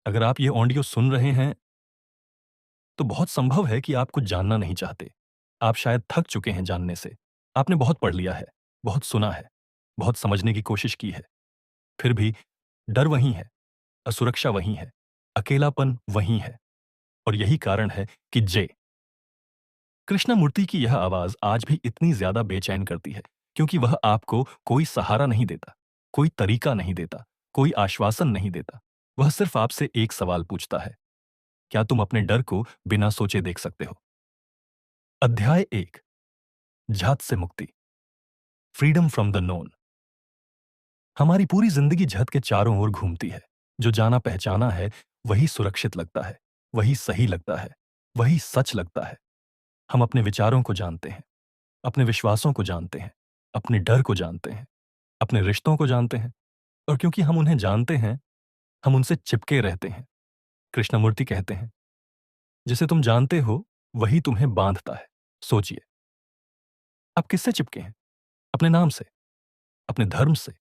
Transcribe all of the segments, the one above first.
अगर आप ये ऑडियो सुन रहे हैं, तो बहुत संभव है कि आप कुछ जानना नहीं चाहते। आप शायद थक चुके हैं जानने से। आपने बहुत पढ़ लिया है, बहुत सुना है, बहुत समझने की कोशिश की है। फिर भी डर वहीं है, असुरक्षा वहीं है, अकेलापन वहीं है। और यही कारण है कि कृष्णमूर्ति की यह आवाज़ आज भी इतनी ज़्यादा बेचैन करती है, क्योंकि वह आपको कोई सहारा नहीं देता, कोई तरीका नहीं देता, कोई आश्वासन नहीं देता। वह सिर्फ़ आपसे एक सवाल पूछता है, क्या तुम अपने डर को बिना सोचे देख सकते हो? अध्याय 1, झट से मुक्ति, फ्रीडम फ्रॉम द नोन। हमारी पूरी जिंदगी झट के चारों ओर घूमती है। जो जाना पहचाना है, वही सुरक्षित लगता है, वही सही लगता है, वही सच लगता है। हम अपने विचारों को जानते हैं, अपने विश्वासों को जानते हैं, अपने डर को जानते हैं, अपने रिश्तों को जानते हैं, और क्योंकि हम उन्हें जानते हैं, हम उनसे चिपके रहते हैं। कृष्णमूर्ति कहते हैं, जिसे तुम जानते हो, वही तुम्हें बांधता है। सोचिए, आप किससे चिपके हैं? अपने नाम से, अपने धर्म से,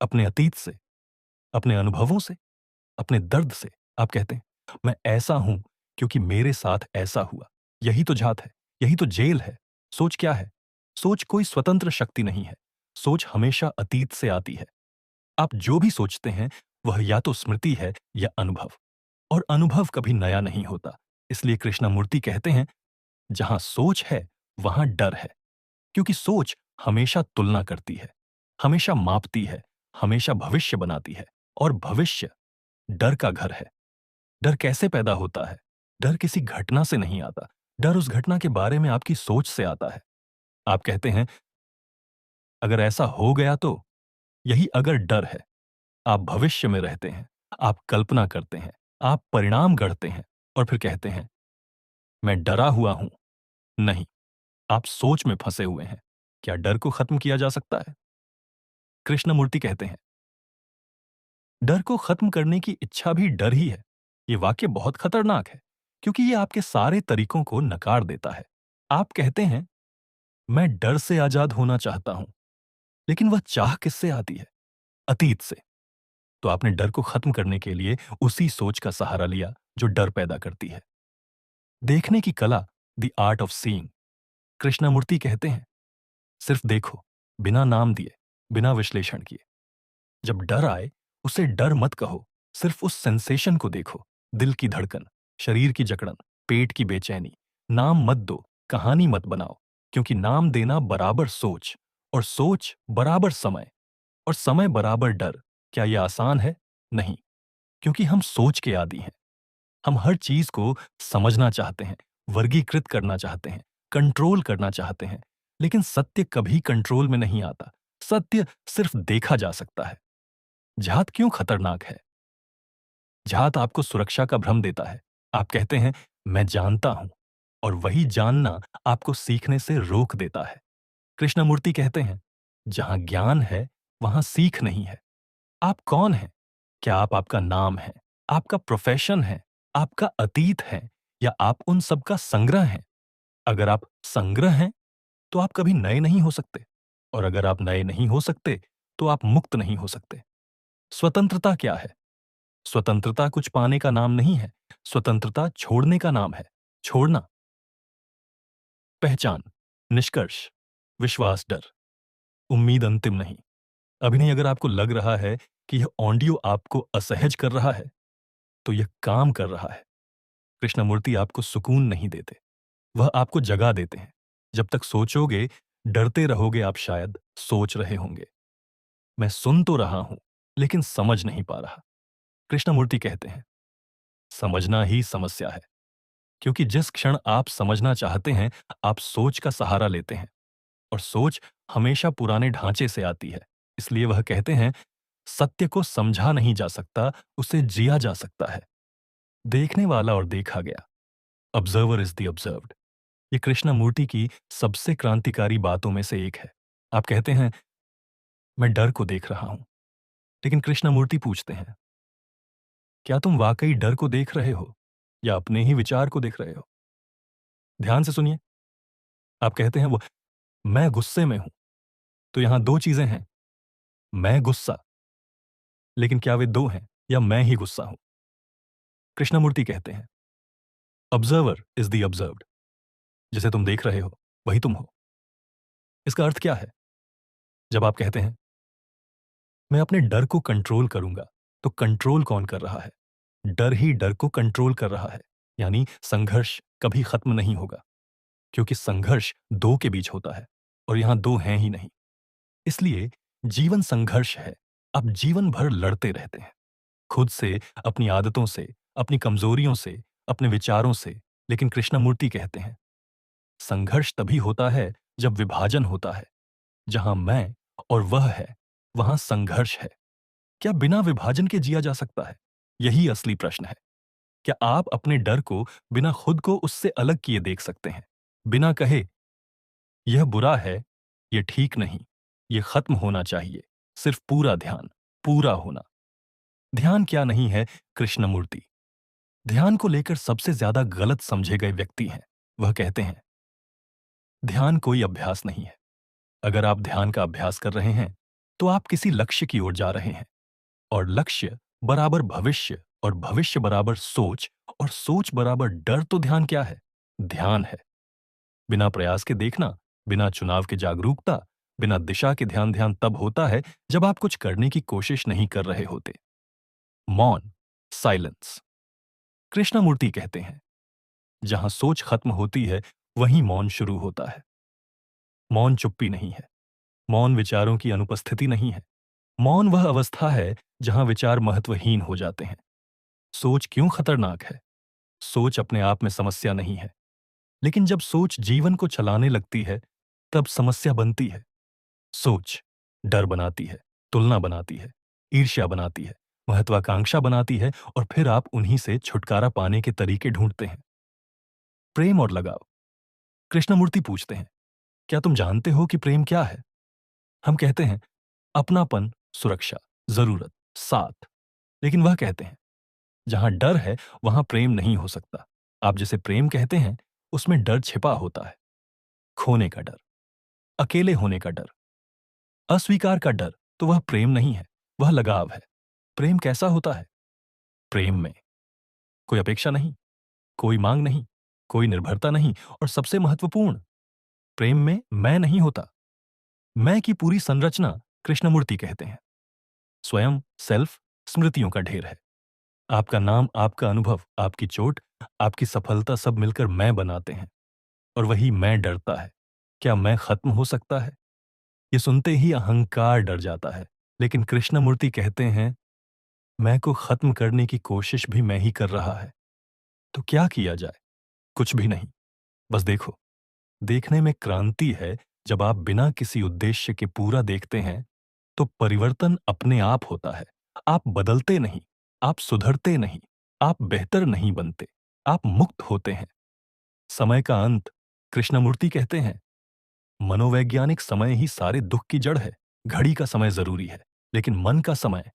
अपने अतीत से, अपने अनुभवों से, अपने दर्द से। आप कहते हैं, मैं ऐसा हूं क्योंकि मेरे साथ ऐसा हुआ। यही तो जात है, यही तो जेल है। सोच क्या है? सोच कोई स्वतंत्र शक्ति नहीं है। सोच हमेशा अतीत से आती है। आप जो भी सोचते हैं, वह या तो स्मृति है या अनुभव, और अनुभव कभी नया नहीं होता। इसलिए कृष्णमूर्ति कहते हैं, जहां सोच है, वहां डर है, क्योंकि सोच हमेशा तुलना करती है, हमेशा मापती है, हमेशा भविष्य बनाती है, और भविष्य डर का घर है। डर कैसे पैदा होता है? डर किसी घटना से नहीं आता। डर उस घटना के बारे में आपकी सोच से आता है। आप कहते हैं, अगर ऐसा हो गया तो? यही अगर डर है। आप भविष्य में रहते हैं, आप कल्पना करते हैं, आप परिणाम गढ़ते हैं, और फिर कहते हैं, मैं डरा हुआ हूं। नहीं, आप सोच में फंसे हुए हैं। क्या डर को खत्म किया जा सकता है? कृष्णमूर्ति कहते हैं, डर को खत्म करने की इच्छा भी डर ही है। ये वाक्य बहुत खतरनाक है, क्योंकि ये आपके सारे तरीकों को नकार देता है। आप कहते हैं, मैं डर से आजाद होना चाहता हूं, लेकिन वह चाह किससे आती है? अतीत से। तो आपने डर को खत्म करने के लिए उसी सोच का सहारा लिया जो डर पैदा करती है। देखने की कला, the art of seeing. Krishnamurti कहते हैं, सिर्फ देखो, बिना नाम दिए, बिना विश्लेषण किए। जब डर आए, उसे डर मत कहो, सिर्फ उस सेंसेशन को देखो। दिल की धड़कन, शरीर की जकड़न, पेट की बेचैनी। नाम मत दो, कहानी मत बनाओ, क्योंकि नाम देना बराबर सोच, और सोच बराबर समय, और समय बराबर डर। क्या यह आसान है? नहीं, क्योंकि हम सोच के आदी हैं। हम हर चीज को समझना चाहते हैं, वर्गीकृत करना चाहते हैं, कंट्रोल करना चाहते हैं। लेकिन सत्य कभी कंट्रोल में नहीं आता। सत्य सिर्फ देखा जा सकता है। जात क्यों खतरनाक है? जात आपको सुरक्षा का भ्रम देता है। आप कहते हैं, मैं जानता हूं, और वही जानना आपको सीखने से रोक देता है। कृष्णमूर्ति कहते हैं, जहां ज्ञान है, वहां सीख नहीं है। आप कौन हैं? क्या आप आपका नाम है, आपका प्रोफेशन है, आपका अतीत है, या आप उन सब का संग्रह हैं? अगर आप संग्रह हैं, तो आप कभी नए नहीं हो सकते, और अगर आप नए नहीं हो सकते, तो आप मुक्त नहीं हो सकते। स्वतंत्रता क्या है? स्वतंत्रता कुछ पाने का नाम नहीं है। स्वतंत्रता छोड़ने का नाम है। छोड़ना, पहचान, निष्कर्ष, विश्वास, डर, उम्मीद अंतिम नहीं। अभी नहीं, अगर आपको लग रहा है कि यह ऑडियो आपको असहज कर रहा है, तो यह काम कर रहा है। कृष्णमूर्ति आपको सुकून नहीं देते, वह आपको जगा देते हैं। जब तक सोचोगे, डरते रहोगे, आप शायद सोच रहे होंगे, मैं सुन तो रहा हूं, लेकिन समझ नहीं पा रहा। कृष्णमूर्ति कहते हैं, समझना ही समस्या है, क्योंकि जिस क्षण आप समझना चाहते हैं, आप सोच का सहारा लेते हैं, और सोच हमेशा पुराने ढांचे से आती है। इसलिए वह कहते हैं, सत्य को समझा नहीं जा सकता, उसे जिया जा सकता है। देखने वाला और देखा गया, ऑब्जर्वर इज द ऑब्जर्व्ड। ये कृष्णमूर्ति की सबसे क्रांतिकारी बातों में से एक है। आप कहते हैं, मैं डर को देख रहा हूं, लेकिन कृष्णमूर्ति पूछते हैं, क्या तुम वाकई डर को देख रहे हो, या अपने ही विचार को देख रहे हो? ध्यान से सुनिए। आप कहते हैं, वो मैं गुस्से में हूं, तो यहां दो चीजें हैं, मैं गुस्सा, लेकिन क्या वे दो हैं, या मैं ही गुस्सा हूं? कृष्णमूर्ति कहते हैं, ऑब्जर्वर इज द ऑब्जर्व्ड। जिसे तुम देख रहे हो वही तुम हो। इसका अर्थ क्या है? जब आप कहते हैं मैं अपने डर को कंट्रोल करूंगा, तो कंट्रोल कौन कर रहा है? डर ही डर को कंट्रोल कर रहा है। यानी संघर्ष कभी खत्म नहीं होगा, क्योंकि संघर्ष दो के बीच होता है और यहां दो हैं ही नहीं। इसलिए जीवन संघर्ष है। आप जीवन भर लड़ते रहते हैं, खुद से, अपनी आदतों से, अपनी कमजोरियों से, अपने विचारों से। लेकिन कृष्णमूर्ति कहते हैं संघर्ष तभी होता है जब विभाजन होता है। जहां मैं और वह है, वहां संघर्ष है। क्या बिना विभाजन के जिया जा सकता है? यही असली प्रश्न है। क्या आप अपने डर को बिना खुद को उससे अलग किए देख सकते हैं? बिना कहे यह बुरा है, यह ठीक नहीं, यह खत्म होना चाहिए। सिर्फ पूरा ध्यान, पूरा होना। ध्यान क्या नहीं है? कृष्णमूर्ति ध्यान को लेकर सबसे ज्यादा गलत समझे गए व्यक्ति हैं। वह कहते हैं ध्यान कोई अभ्यास नहीं है। अगर आप ध्यान का अभ्यास कर रहे हैं तो आप किसी लक्ष्य की ओर जा रहे हैं, और लक्ष्य बराबर भविष्य, और भविष्य बराबर सोच, और सोच बराबर डर। तो ध्यान क्या है? ध्यान है बिना प्रयास के देखना, बिना चुनाव की जागरूकता, बिना दिशा के ध्यान। ध्यान तब होता है जब आप कुछ करने की कोशिश नहीं कर रहे होते। मौन, साइलेंस। कृष्णमूर्ति कहते हैं जहां सोच खत्म होती है वहीं मौन शुरू होता है। मौन चुप्पी नहीं है, मौन विचारों की अनुपस्थिति नहीं है। मौन वह अवस्था है जहां विचार महत्वहीन हो जाते हैं। सोच क्यों खतरनाक है? सोच अपने आप में समस्या नहीं है, लेकिन जब सोच जीवन को चलाने लगती है तब समस्या बनती है। सोच डर बनाती है, तुलना बनाती है, ईर्ष्या बनाती है, महत्वाकांक्षा बनाती है, और फिर आप उन्हीं से छुटकारा पाने के तरीके ढूंढते हैं। प्रेम और लगाव। कृष्णमूर्ति पूछते हैं क्या तुम जानते हो कि प्रेम क्या है? हम कहते हैं अपनापन, सुरक्षा, जरूरत, साथ। लेकिन वह कहते हैं जहां डर है वहां प्रेम नहीं हो सकता। आप जिसे प्रेम कहते हैं उसमें डर छिपा होता है। खोने का डर, अकेले होने का डर, अस्वीकार का डर। तो वह प्रेम नहीं है, वह लगाव है। प्रेम कैसा होता है? प्रेम में कोई अपेक्षा नहीं, कोई मांग नहीं, कोई निर्भरता नहीं, और सबसे महत्वपूर्ण, प्रेम में मैं नहीं होता। मैं की पूरी संरचना कृष्णमूर्ति कहते हैं स्वयं, सेल्फ, स्मृतियों का ढेर है। आपका नाम, आपका अनुभव, आपकी चोट, आपकी सफलता सब मिलकर मैं बनाते हैं। और वही मैं डरता है। क्या मैं खत्म हो सकता है? ये सुनते ही अहंकार डर जाता है। लेकिन कृष्णमूर्ति कहते हैं मैं को खत्म करने की कोशिश भी मैं ही कर रहा है। तो क्या किया जाए? कुछ भी नहीं। बस देखो। देखने में क्रांति है। जब आप बिना किसी उद्देश्य के पूरा देखते हैं तो परिवर्तन अपने आप होता है। आप बदलते नहीं, आप सुधरते नहीं, आप बेहतर नहीं बनते, आप मुक्त होते हैं। समय का अंत। कृष्णमूर्ति कहते हैं मनोवैज्ञानिक समय ही सारे दुख की जड़ है। घड़ी का समय जरूरी है, लेकिन मन का समय,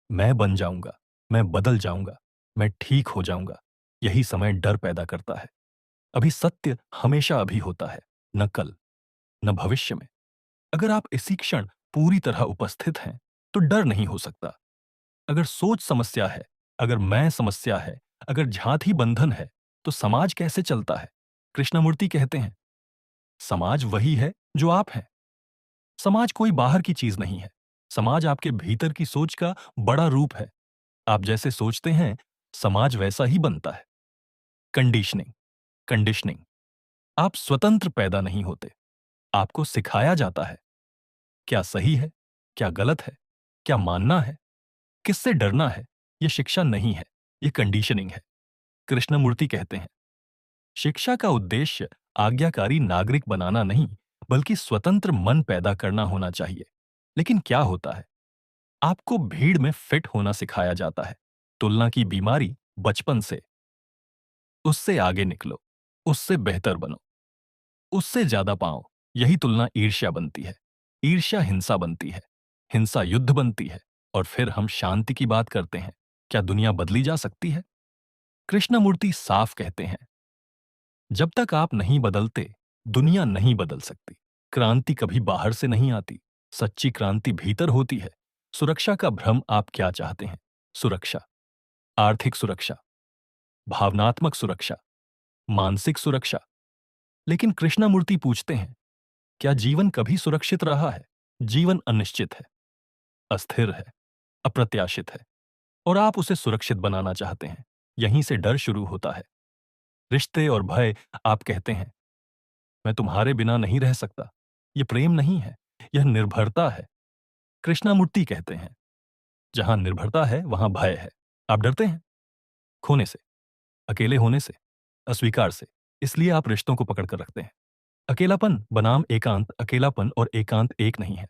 मैं बन जाऊंगा, मैं बदल जाऊंगा, मैं ठीक हो जाऊंगा, यही समय डर पैदा करता है। अभी सत्य हमेशा अभी होता है, न कल, न भविष्य में। अगर आप इसी क्षण पूरी तरह उपस्थित हैं तो डर नहीं हो सकता। अगर सोच समस्या है, अगर मैं समस्या है, अगर जात ही बंधन है, तो समाज कैसे चलता है? कृष्णमूर्ति कहते हैं समाज वही है जो आप हैं। समाज कोई बाहर की चीज नहीं है। समाज आपके भीतर की सोच का बड़ा रूप है। आप जैसे सोचते हैं समाज वैसा ही बनता है। Conditioning, conditioning. आप स्वतंत्र पैदा नहीं होते, आपको सिखाया जाता है। क्या सही है, क्या गलत है, क्या मानना है, किससे डरना है, यह शिक्षा नहीं है, यह कंडीशनिंग है। कृष्णमूर्ति कहते हैं शिक्षा का उद्देश्य आज्ञाकारी नागरिक बनाना नहीं, बल्कि स्वतंत्र मन पैदा करना होना चाहिए। लेकिन क्या होता है? आपको भीड़ में फिट होना सिखाया जाता है। तुलना की बीमारी बचपन से। उससे आगे निकलो, उससे बेहतर बनो, उससे ज्यादा पाओ। यही तुलना ईर्ष्या बनती है। ईर्ष्या हिंसा बनती है, हिंसा युद्ध बनती है, और फिर हम शांति की बात करते हैं। क्या दुनिया बदली जा सकती है? कृष्णमूर्ति साफ कहते हैं जब तक आप नहीं बदलते दुनिया नहीं बदल सकती। क्रांति कभी बाहर से नहीं आती, सच्ची क्रांति भीतर होती है। सुरक्षा का भ्रम। आप क्या चाहते हैं? सुरक्षा, आर्थिक सुरक्षा, भावनात्मक सुरक्षा, मानसिक सुरक्षा। लेकिन कृष्णमूर्ति पूछते हैं, क्या जीवन कभी सुरक्षित रहा है? जीवन अनिश्चित है, अस्थिर है, अप्रत्याशित है, और आप उसे सुरक्षित बनाना चाहते हैं। यहीं से डर शुरू होता है। रिश्ते और भय। आप कहते हैं, मैं तुम्हारे बिना नहीं रह सकता। यह प्रेम नहीं है, यह निर्भरता है। कृष्णमूर्ति कहते हैं, जहां निर्भरता है वहां भय है। आप डरते हैं खोने से, अकेले होने से, अस्वीकार से। इसलिए आप रिश्तों को पकड़ कर रखते हैं। अकेलापन बनाम एकांत। अकेलापन और एकांत एक नहीं है।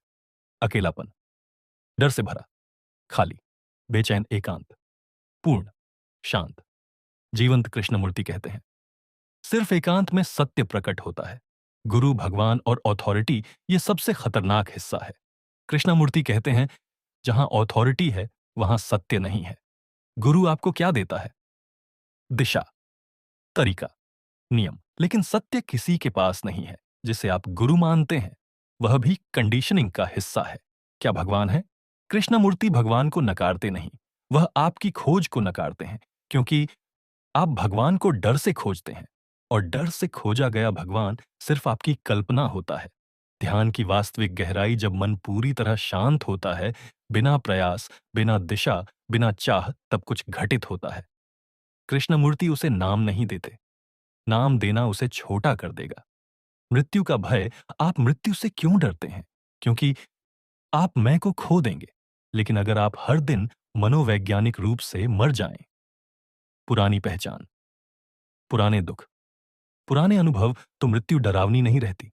अकेलापन डर से भरा, खाली, बेचैन एकांत, पूर्ण, शांत, जीवंत। कृष्णमूर्ति कहते हैं, सिर्फ एकांत में सत्य प्रकट होता है। गुरु, भगवान और अथॉरिटी ये सबसे खतरनाक हिस्सा है। कृष्णमूर्ति कहते हैं, जहां अथॉरिटी है वहां सत्य नहीं है। गुरु आपको क्या देता है? दिशा, तरीका, नियम। लेकिन सत्य किसी के पास नहीं है। जिसे आप गुरु मानते हैं वह भी कंडीशनिंग का हिस्सा है। क्या भगवान है? कृष्णमूर्ति भगवान को नकारते नहीं, वह आपकी खोज को नकारते हैं, क्योंकि आप भगवान को डर से खोजते हैं, और डर से खोजा गया भगवान सिर्फ आपकी कल्पना होता है। ध्यान की वास्तविक गहराई जब मन पूरी तरह शांत होता है, बिना प्रयास, बिना दिशा, बिना चाह, तब कुछ घटित होता है। कृष्णमूर्ति उसे नाम नहीं देते। नाम देना उसे छोटा कर देगा। मृत्यु का भय। आप मृत्यु से क्यों डरते हैं? क्योंकि आप मैं को खो देंगे। लेकिन अगर आप हर दिन मनोवैज्ञानिक रूप से मर जाएं, पुरानी पहचान, पुराने दुख, पुराने अनुभव, तो मृत्यु डरावनी नहीं रहती।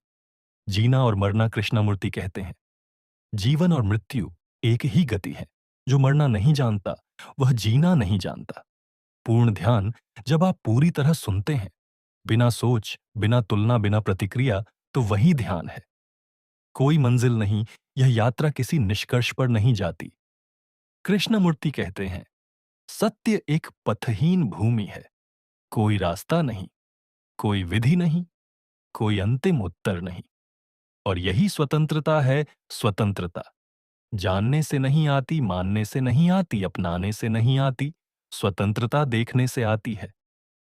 जीना और मरना। कृष्णमूर्ति कहते हैं, जीवन और मृत्यु एक ही गति है। जो मरना नहीं जानता वह जीना नहीं जानता। पूर्ण ध्यान। जब आप पूरी तरह सुनते हैं, बिना सोच, बिना तुलना, बिना प्रतिक्रिया, तो वही ध्यान है। कोई मंजिल नहीं, यह यात्रा किसी निष्कर्ष पर नहीं जाती। कृष्णमूर्ति कहते हैं, सत्य एक पथहीन भूमि है। कोई रास्ता नहीं, कोई विधि नहीं, कोई अंतिम उत्तर नहीं। और यही स्वतंत्रता है। स्वतंत्रता जानने से नहीं आती, मानने से नहीं आती, अपनाने से नहीं आती। स्वतंत्रता देखने से आती है।